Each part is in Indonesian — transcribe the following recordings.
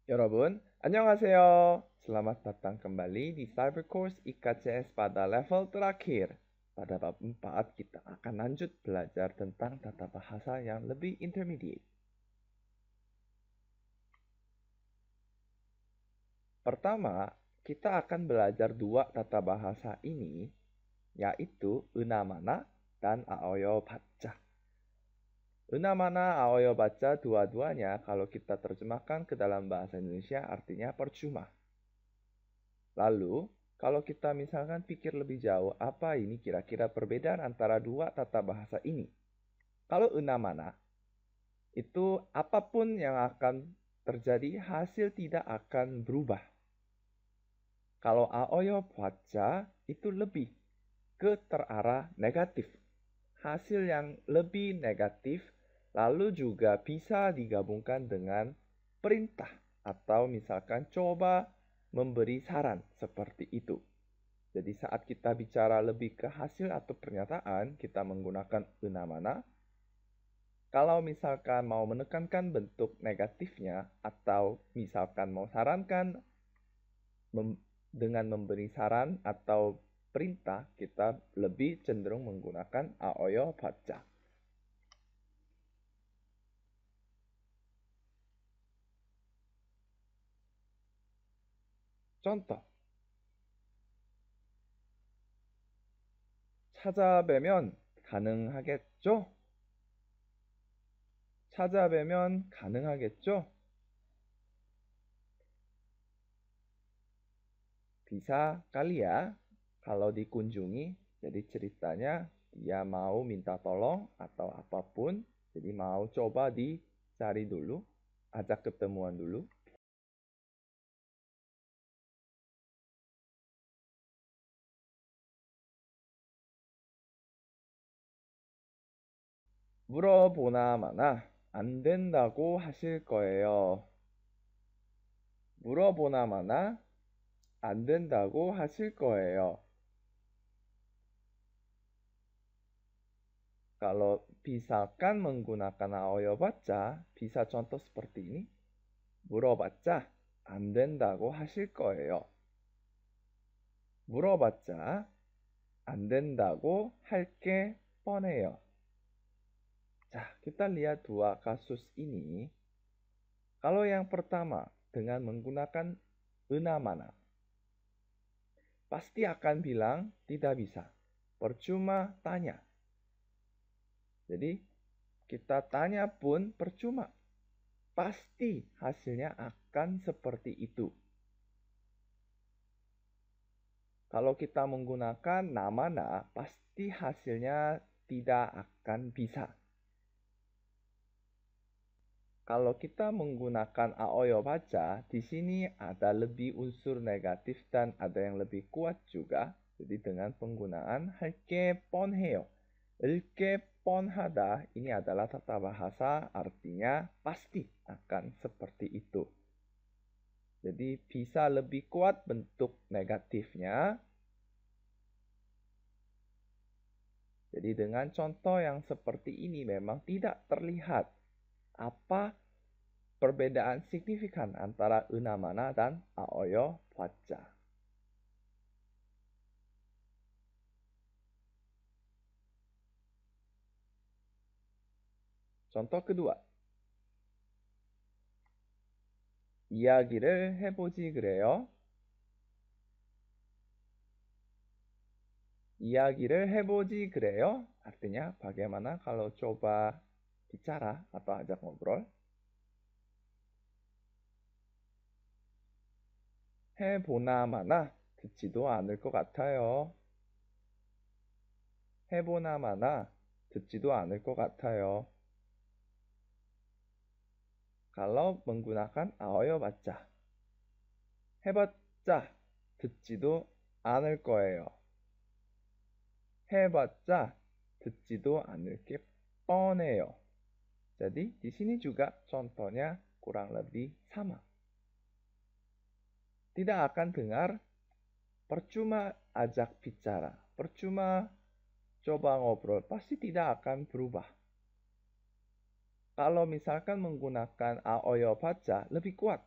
여러분, 안녕하세요. Selamat datang kembali di Cyber Course IKCS pada level terakhir. Pada bab 4, kita akan lanjut belajar tentang tata bahasa yang lebih intermediate. Pertama, kita akan belajar dua tata bahasa ini, yaitu Eunamana dan Aoyo Baca. Eunamana, Aoyo Baca, dua-duanya kalau kita terjemahkan ke dalam bahasa Indonesia artinya percuma. Lalu, kalau kita misalkan pikir lebih jauh, apa ini kira-kira perbedaan antara dua tata bahasa ini? Kalau Eunamana, itu apapun yang akan terjadi, hasil tidak akan berubah. Kalau Aoyo Baca, itu lebih ke terarah negatif. Hasil yang lebih negatif, lalu juga bisa digabungkan dengan perintah. Atau misalkan coba memberi saran seperti itu. Jadi saat kita bicara lebih ke hasil atau pernyataan, kita menggunakan Eunamana. Kalau misalkan mau menekankan bentuk negatifnya atau misalkan mau sarankan dengan memberi saran atau perintah, kita lebih cenderung menggunakan Aoyo Baca. Contoh, 찾아뵈면 가능하겠죠? 찾아뵈면 가능하겠죠? Bisa kali ya kalau dikunjungi. Jadi ceritanya dia mau minta tolong atau apapun. Jadi mau coba dicari dulu, ajak ketemuan dulu. 물어보나마나 안 된다고 하실 거예요. 물어보나마나 안 된다고 하실 거예요. Kalau misalkan menggunakan Aoyo Baca, bisa contoh seperti ini. 물어봤자 안 된다고 하실 거예요. 물어봤자 안 된다고 할 게 뻔해요. Nah, kita lihat dua kasus ini. Kalau yang pertama dengan menggunakan Eunamana, pasti akan bilang tidak bisa. Percuma tanya. Jadi kita tanya pun percuma. Pasti hasilnya akan seperti itu. Kalau kita menggunakan namana, pasti hasilnya tidak akan bisa. Kalau kita menggunakan Aoyo Baca, di sini ada lebih unsur negatif dan ada yang lebih kuat juga. Jadi dengan penggunaan 할게 뻔해요. 할게 뻔하다 ini adalah tata bahasa artinya pasti akan seperti itu. Jadi bisa lebih kuat bentuk negatifnya. Jadi dengan contoh yang seperti ini memang tidak terlihat apa perbedaan signifikan antara Eunamana dan Aoyo Baca. Contoh kedua. 이야기를 해보지 그래요? 이야기를 해보지 그래요? Artinya bagaimana kalau coba bicara atau ajak ngobrol? 해보나마나 듣지도 않을 것 같아요. 해보나마나 듣지도 않을 것 같아요. Kalau menggunakan Aoyo Baca. 해봤자 듣지도 않을 거예요. 해봤자 듣지도 않을 게 뻔해요. Jadi di sini juga contohnya kurang lebih sama. Tidak akan dengar, percuma ajak bicara, percuma coba ngobrol, pasti tidak akan berubah. Kalau misalkan menggunakan Aoyo Baca lebih kuat.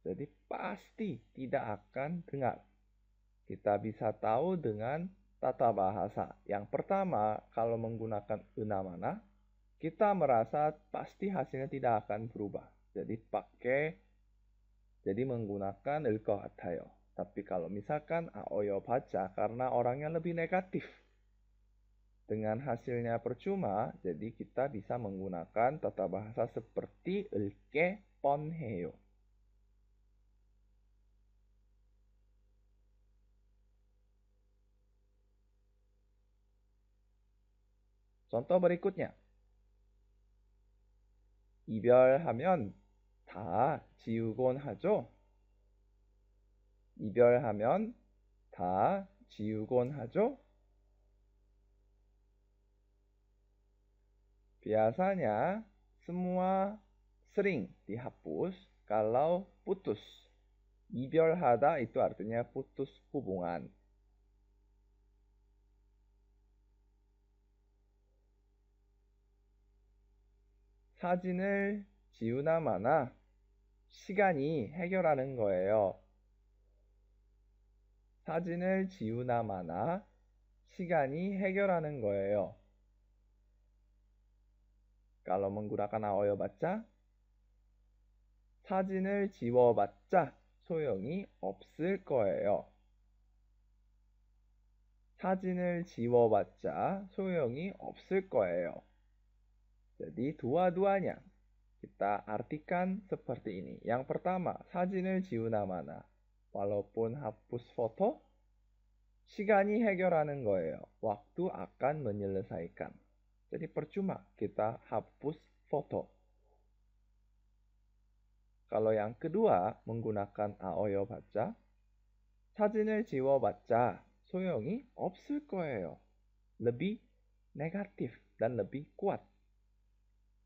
Jadi pasti tidak akan dengar. Kita bisa tahu dengan tata bahasa. Yang pertama, kalau menggunakan 은하마나, kita merasa pasti hasilnya tidak akan berubah. Jadi menggunakan 을 것 같아요. Tapi kalau misalkan aoyo baca karena orangnya lebih negatif. Dengan hasilnya percuma, jadi kita bisa menggunakan tata bahasa seperti 을게 뻔해요. Contoh berikutnya. 이별하면 다 지우곤 하죠? 이별하면 다 지우곤 하죠? Biasanya semua sering dihapus kalau putus. 이별하다 itu artinya putus hubungan. 사진을 지우나 마나 시간이 해결하는 거예요. 사진을 지우나 마나 시간이 해결하는 거예요. Kalau menggunakan aoyo baca, 사진을 지워봤자 소용이 없을 거예요. 사진을 지워봤자 소용이 없을 거예요. Jadi dua-duanya kita artikan seperti ini. Yang pertama, 사진을 지우나 마나. Walaupun hapus foto, 시간이 해결하는 거예요. Waktu akan menyelesaikan. Jadi percuma kita hapus foto. Kalau yang kedua menggunakan aoyo baca, 사진을 지워봤자 소용이 없을 거예요. Lebih negatif dan lebih kuat.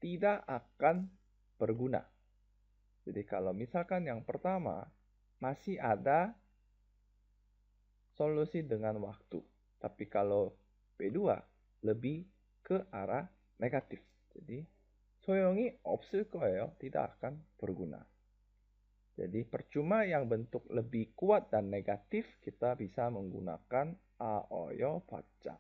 Tidak akan berguna. Jadi kalau misalkan yang pertama masih ada solusi dengan waktu. Tapi kalau B2 lebih ke arah negatif. Jadi 소용이 없을 거예요. Tidak akan berguna. Jadi percuma yang bentuk lebih kuat dan negatif kita bisa menggunakan aoyo baca.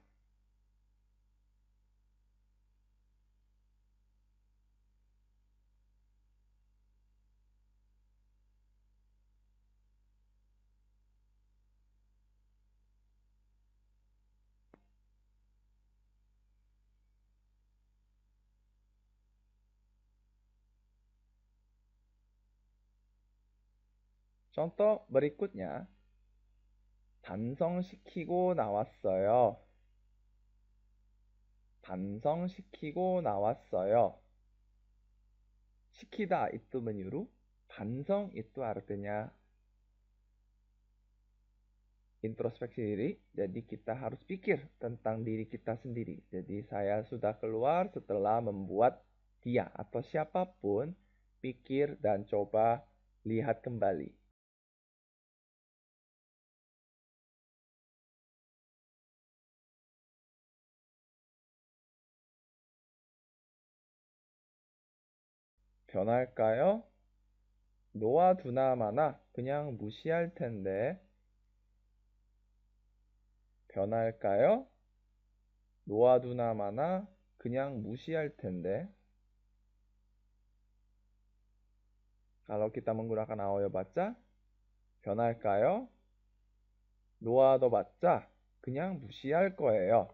Contoh berikutnya, 반성시키고 나왔어요. 반성시키고 나왔어요. 시키다 itu menyuruh, 반성 itu artinya introspeksi diri. Jadi kita harus pikir tentang diri kita sendiri. Jadi saya sudah keluar setelah membuat dia atau siapapun pikir dan coba lihat kembali. 변할까요? 놓아두나 마나 그냥 무시할 텐데. 변할까요? 놓아두나 마나 그냥 무시할 텐데. Kalau kita menggunakan aoyo baca, 변할까요? 놓아둬봤자 그냥 무시할 거예요.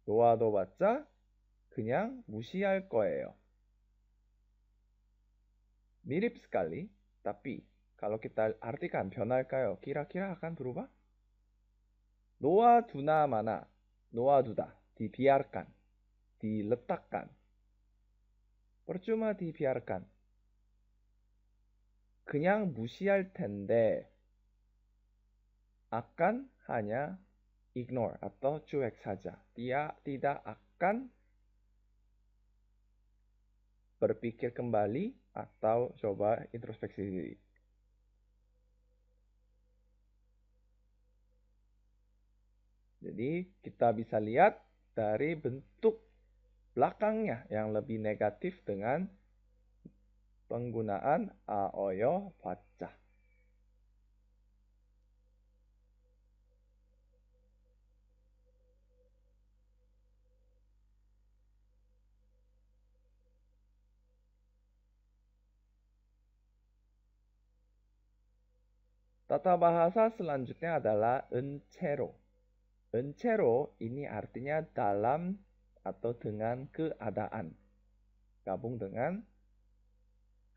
놓아둬봤자 그냥 무시할 거예요. Mirip sekali, tapi kalau kita artikan 변할까요? Kira-kira akan berubah? 놓아두나 마나, 놓아두다, dibiarkan, diletakkan. Percuma dibiarkan. 그냥 무시할 텐데, akan hanya ignore atau cuek saja. Dia tidak akan berpikir kembali atau coba introspeksi diri. Jadi kita bisa lihat dari bentuk belakangnya yang lebih negatif dengan penggunaan aoyo baca. Tata bahasa selanjutnya adalah encero. Encero ini artinya dalam atau dengan keadaan. Gabung dengan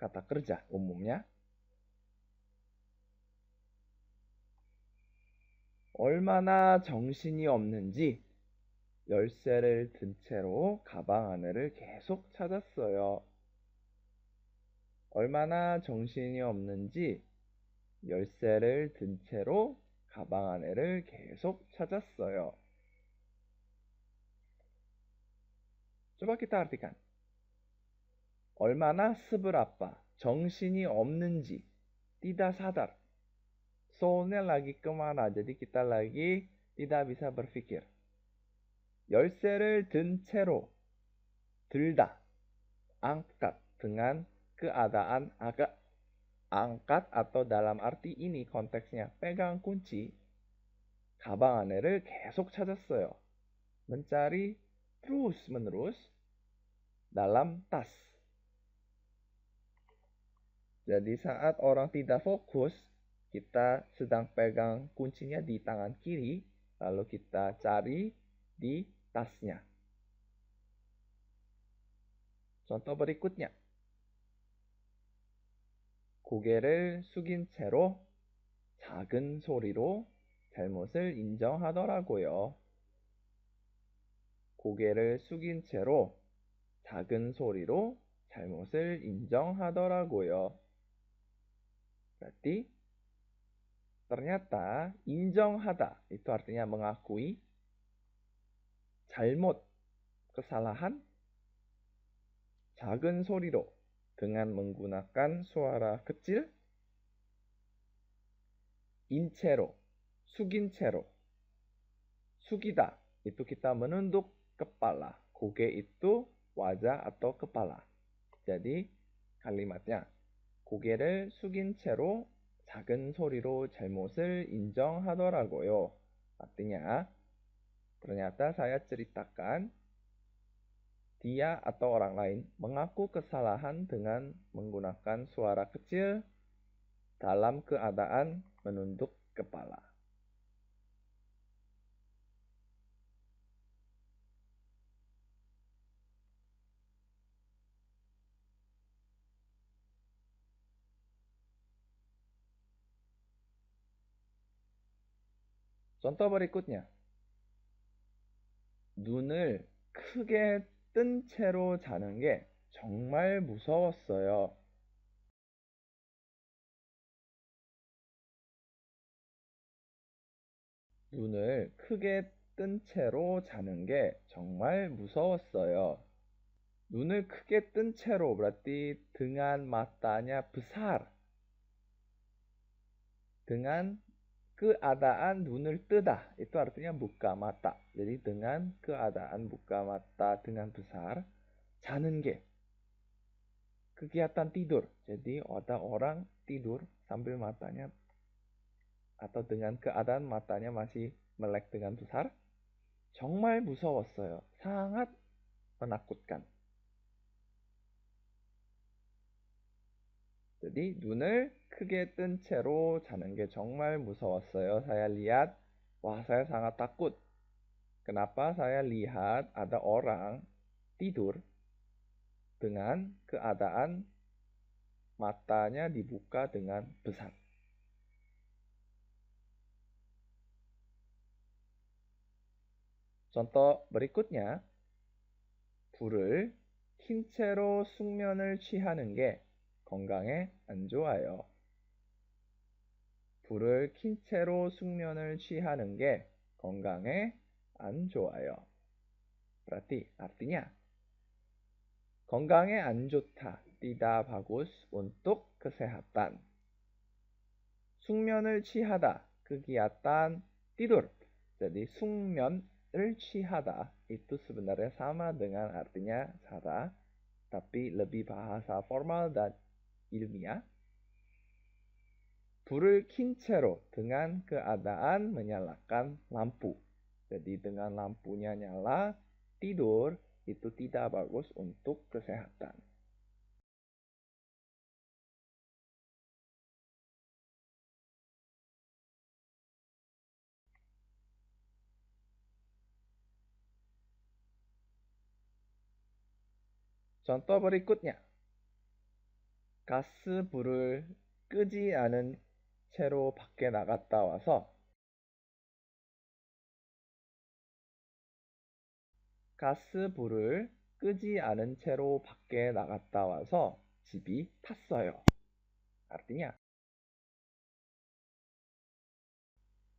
kata kerja umumnya. 얼마나 정신이 없는지 열쇠를 든 채로 가방 안을 계속 찾았어요. 얼마나 정신이 없는지 열쇠를 든 채로 가방 안을 계속 찾았어요. Coba kita artikan. 얼마나 스브라빠, 정신이 없는지, tidak sadar. Soulnya lagi kemana, jadi kita lagi tidak bisa berpikir. 열쇠를 든 채로, 들다, angkat dengan keadaan agak angkat atau dalam arti ini konteksnya pegang kunci. 가방 안에를 계속 찾았어요. mencari terus menerus dalam tas. Jadi saat orang tidak fokus, kita sedang pegang kuncinya di tangan kiri, lalu kita cari di tasnya. Contoh berikutnya. 고개를 숙인 채로 작은 소리로 잘못을 인정하더라고요. 고개를 숙인 채로 작은 소리로 잘못을 인정하더라고요. Berarti ternyata 인정하다 itu artinya mengakui, 잘못 kesalahan, 작은 소리로 dengan menggunakan suara kecil, 인채로 숙인 채로, 숙이다 itu kita menunduk kepala, 고개 itu wajah atau kepala. Jadi kalimatnya 고개를 숙인 채로 작은 소리로 잘못을 인정하더라고요. Artinya, ternyata saya ceritakan dia atau orang lain mengaku kesalahan dengan menggunakan suara kecil dalam keadaan menunduk kepala. Contoh berikutnya. 눈을 크게 뜬 채로 자는 게 정말 무서웠어요. 눈을 크게 뜬 채로 자는 게 정말 무서웠어요. 눈을 크게 뜬 채로 berarti dengan matanya besar. Dengan keadaan 눈을 뜨다 itu artinya buka mata. Jadi dengan keadaan buka mata dengan besar, 자는 게 kegiatan tidur. Jadi ada orang tidur sambil matanya atau dengan keadaan matanya masih melek dengan besar. 정말 무서웠어요. sangat menakutkan. Jadi 눈을 크게 뜬 채로 자는 게 정말 무서웠어요. Saya lihat, wah saya sangat takut. Kenapa saya lihat ada orang tidur dengan keadaan matanya dibuka dengan besar. Contoh berikutnya, 불을 킨 채로 숙면을 취하는 게 건강에 안 좋아요. 불을 킨 채로 숙면을 취하는 게 건강에 안 좋아요. Berarti artinya 건강에 안 좋다, tidak bagus untuk kesehatan. 숙면을 취하다, kegiatan tidur. Jadi 숙면을 취하다 itu sebenarnya sama dengan artinya cara, tapi lebih bahasa formal dan ilmiah. 불을 킨 채로 dengan keadaan menyalakan lampu. Jadi dengan lampunya nyala, tidur itu tidak bagus untuk kesehatan. Contoh berikutnya. 가스불을 끄지 않은 채로 밖에 나갔다 와서 가스불을 끄지 않은 채로 밖에 나갔다 와서 집이 탔어요. Artinya,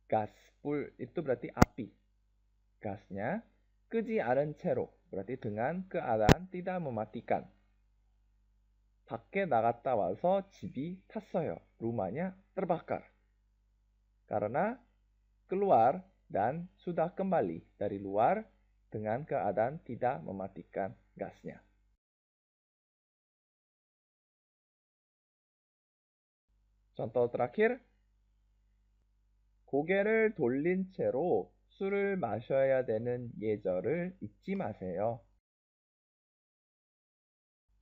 gas, 불 itu berarti api. Gasnya, 끄지 않은 채로 berarti dengan keadaan tidak mematikan. 밖에 나갔다 와서 집이 탔어요. Rumahnya terbakar. Karena keluar dan sudah kembali dari luar dengan keadaan tidak mematikan gasnya. Contoh terakhir, 고개를 돌린 채로 술을 마셔야 되는 예절을 잊지 마세요.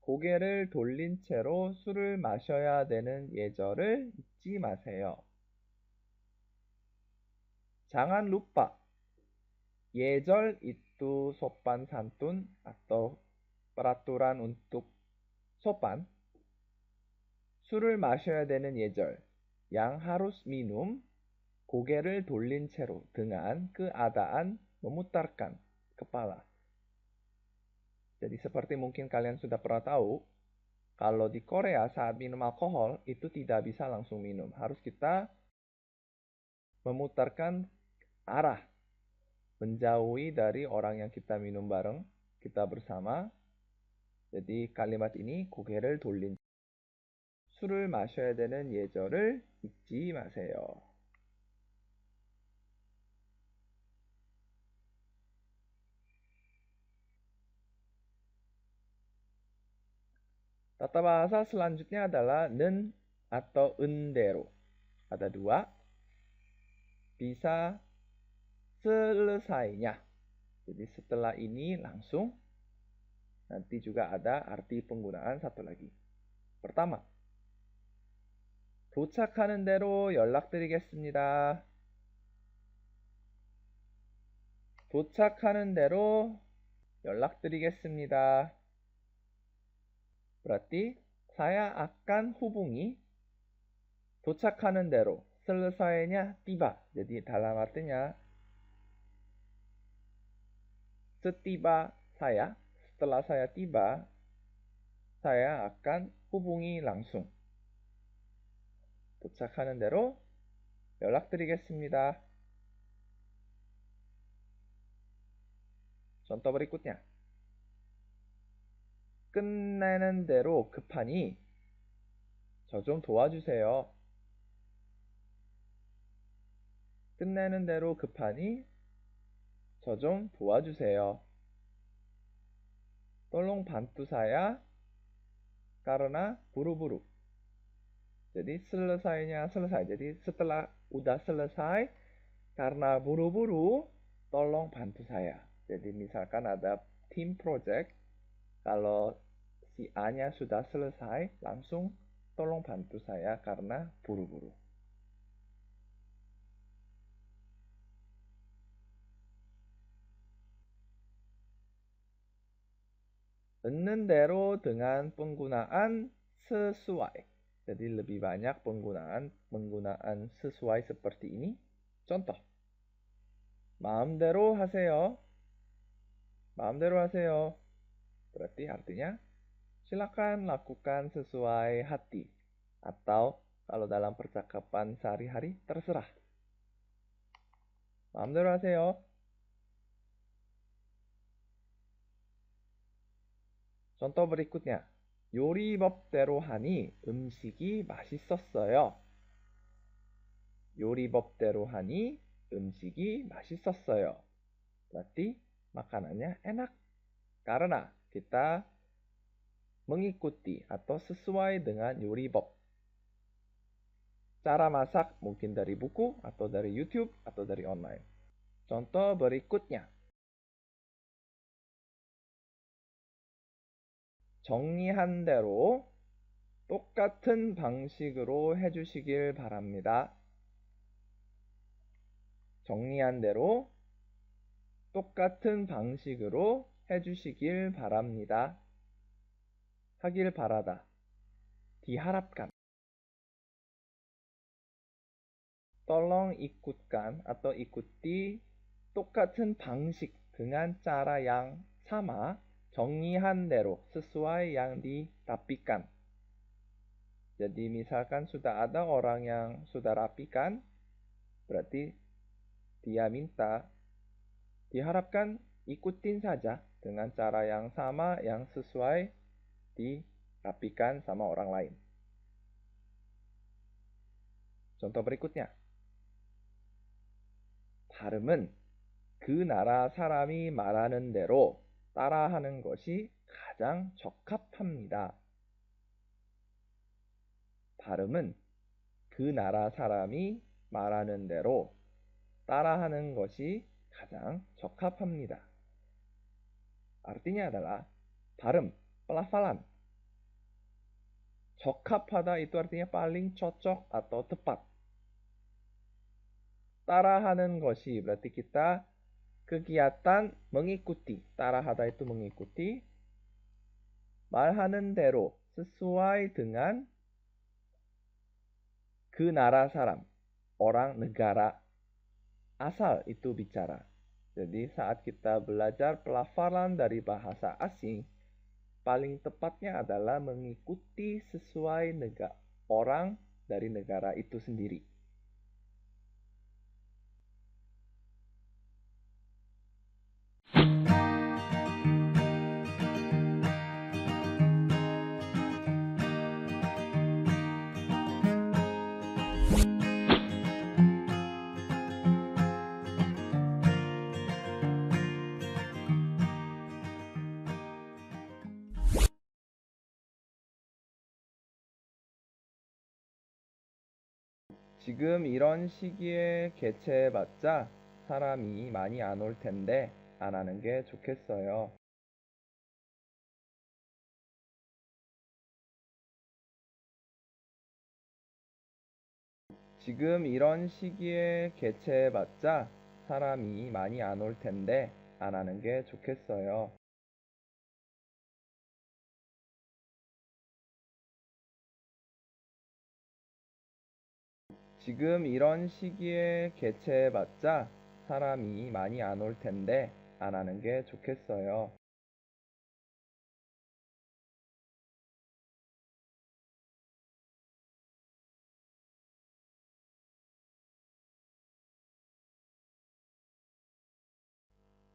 고개를 돌린 채로 술을 마셔야 되는 예절을 잊지 마세요. Jangan lupa. Ye절 itu sopan santun atau peraturan untuk sopan. 술을 마셔야 되는 예절. Yang harus minum 고개를 돌린 채로 dengan keadaan memutarkan kepala. Jadi seperti mungkin kalian sudah pernah tahu, kalau di Korea saat minum alkohol itu tidak bisa langsung minum. Harus kita memutarkan arah, menjauhi dari orang yang kita minum bareng, kita bersama. Jadi kalimat ini 고개를 돌린 술을 마셔야 되는 예절을 잊지 마세요. Tata bahasa selanjutnya adalah 는 atau 은대로. Ada dua. Bisa selesainya. Jadi setelah ini langsung. Nanti juga ada arti penggunaan satu lagi. Pertama. 도착하는 대로 연락드리겠습니다. 도착하는 대로 연락드리겠습니다. Berarti saya akan hubungi 도착하는 대로. Selesainya tiba. Jadi dalam artinya setiba saya, setelah saya tiba, saya akan hubungi langsung. 도착하는 대로 연락드리겠습니다. Contoh berikutnya. 끝내는 대로 급하니 저 좀 도와주세요. 끝내는 대로 급하니 저 좀 도와주세요. Tolong bantu saya karena buru-buru. Jadi selesainya selesai. Jadi setelah udah selesai karena buru-buru, tolong bantu saya. Jadi misalkan ada team project, kalau si A-nya sudah selesai, langsung tolong bantu saya karena buru-buru. Dengan 대로 dengan penggunaan sesuai. Jadi lebih banyak penggunaan sesuai seperti ini. Contoh. 마음대로 하세요. 마음대로 하세요. Berarti artinya silakan lakukan sesuai hati. Atau kalau dalam percakapan sehari-hari terserah. 마음대로 하세요. Contoh berikutnya. 요리법대로 하니 음식이 맛있었어요. 요리법대로 하니 음식이 맛있었어요. Berarti makanannya enak. Karena kita mengikuti atau sesuai dengan 요리법. Cara masak mungkin dari buku atau dari YouTube atau dari online. Contoh berikutnya. 정리한 대로 똑같은 방식으로 해주시길 바랍니다. 정리한 대로 똑같은 방식으로 해주시길 바랍니다. 하길 바라다. diharapkan. Tolong ikutkan atau ikuti 똑같은 방식 dengan cara yang sama, 정리한 대로 sesuai yang dirapikan. Jadi misalkan sudah ada orang yang sudah rapikan, berarti dia minta diharapkan ikutin saja dengan cara yang sama yang sesuai dirapikan sama orang lain. Contoh berikutnya. 발음은 그 나라 사람이 말하는 대로 따라하는 것이 가장 적합합니다. 발음은 그 나라 사람이 말하는 대로 따라하는 것이 가장 적합합니다. Artinya adalah 발음, pelafalan. 적합하다 itu artinya paling cocok atau tepat. 따라하는 것이 berarti kita kegiatan mengikuti. 따라하다 itu mengikuti. 말하는 대로 sesuai dengan 그 나라 사람, orang negara asal itu bicara. Jadi saat kita belajar pelafalan dari bahasa asing, paling tepatnya adalah mengikuti sesuai orang dari negara itu sendiri. 지금 이런 시기에 개최해봤자 사람이 많이 안 올 텐데 안 하는 게 좋겠어요. 지금 이런 시기에 개최해봤자 사람이 많이 안 올 텐데 안 하는 게 좋겠어요. 지금 이런 시기에 개최해봤자 사람이 많이 안 올 텐데 안 하는 게 좋겠어요.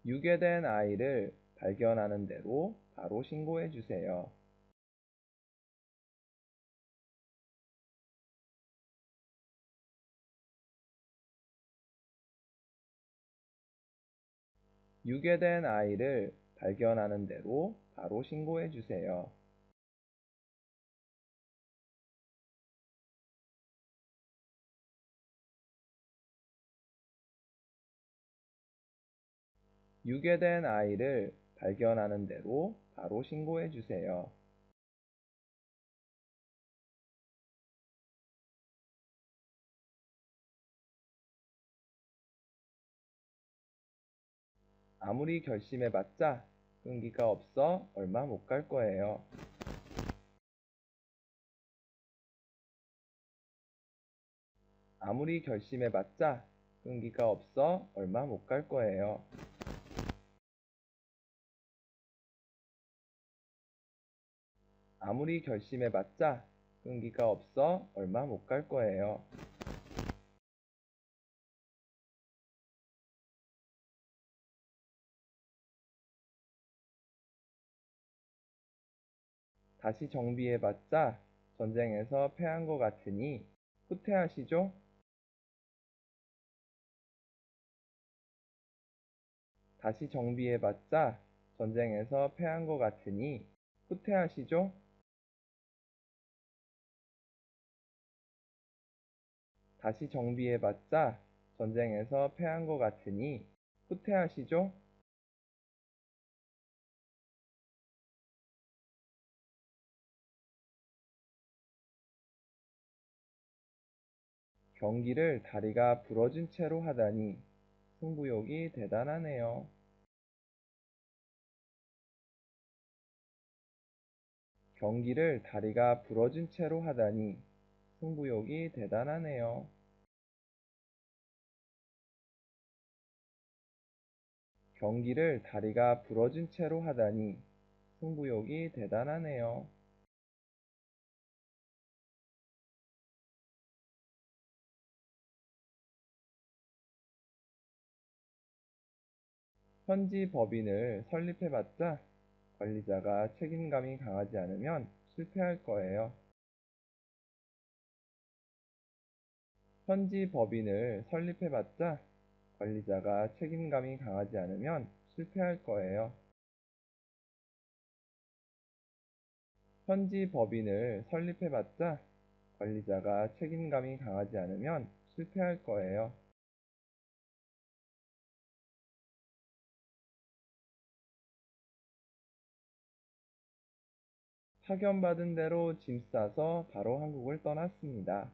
유괴된 아이를 발견하는 대로 바로 신고해 주세요. 유괴된 아이를 발견하는 대로 바로 신고해 주세요. 유괴된 아이를 발견하는 대로 바로 신고해 주세요. 아무리 결심해봤자 끈기가 없어 얼마 못 갈 거예요. 아무리 결심해봤자 끈기가 없어 얼마 못 갈 거예요. 아무리 결심해봤자 끈기가 없어 얼마 못 갈 거예요. 다시 정비해봤자 전쟁에서 패한 것 같으니 후퇴하시죠? 다시 정비해봤자 전쟁에서 패한 것 같으니 후퇴하시죠? 다시 정비해봤자 전쟁에서 패한 것 같으니 후퇴하시죠? 경기를 다리가 부러진 채로 하다니 승부욕이 대단하네요. 경기를 다리가 부러진 채로 하다니 승부욕이 대단하네요. 경기를 다리가 부러진 채로 하다니 승부욕이 대단하네요. 현지 법인을 설립해봤자 관리자가 책임감이 강하지 않으면 실패할 거예요. 현지 법인을 설립해봤자 관리자가 책임감이 강하지 않으면 실패할 거예요. 현지 법인을 설립해봤자 관리자가 책임감이 강하지 않으면 실패할 거예요. 파견받은 대로 짐 싸서 바로 한국을 떠났습니다.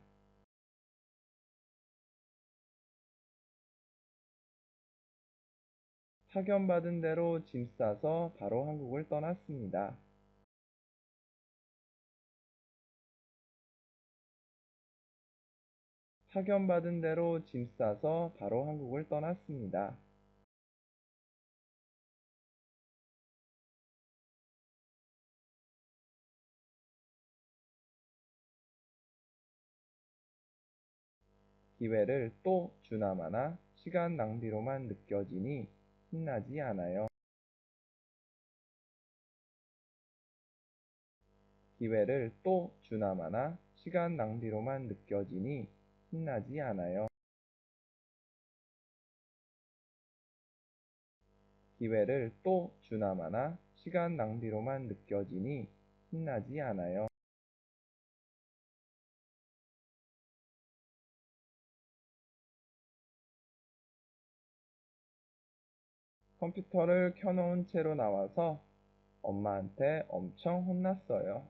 파견받은 대로 짐 싸서 바로 한국을 떠났습니다. 파견받은 대로 짐 싸서 바로 한국을 떠났습니다. 기회를 또 주나마나 시간 낭비로만 느껴지니 신나지 않아요. 기회를 또 주나마나 시간 낭비로만 느껴지니 신나지 않아요. 기회를 또 주나마나 시간 낭비로만 느껴지니 신나지 않아요. 컴퓨터를 켜놓은 채로 나와서 엄마한테 엄청 혼났어요.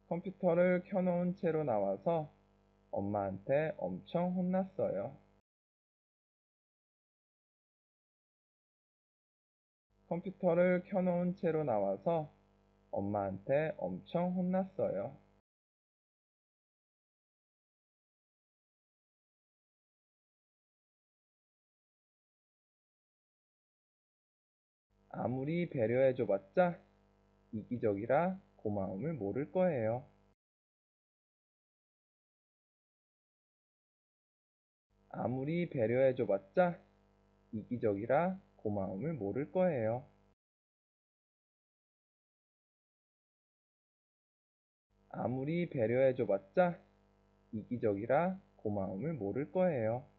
컴퓨터를 켜놓은 채로 나와서 엄마한테 엄청 혼났어요. 컴퓨터를 켜놓은 채로 나와서 엄마한테 엄청 혼났어요. 아무리 배려해줘봤자 이기적이라 고마움을 모를 거예요. 아무리 배려해줘봤자 이기적이라 고마움을 모를 거예요. 아무리 배려해줘봤자 이기적이라 고마움을 모를 거예요.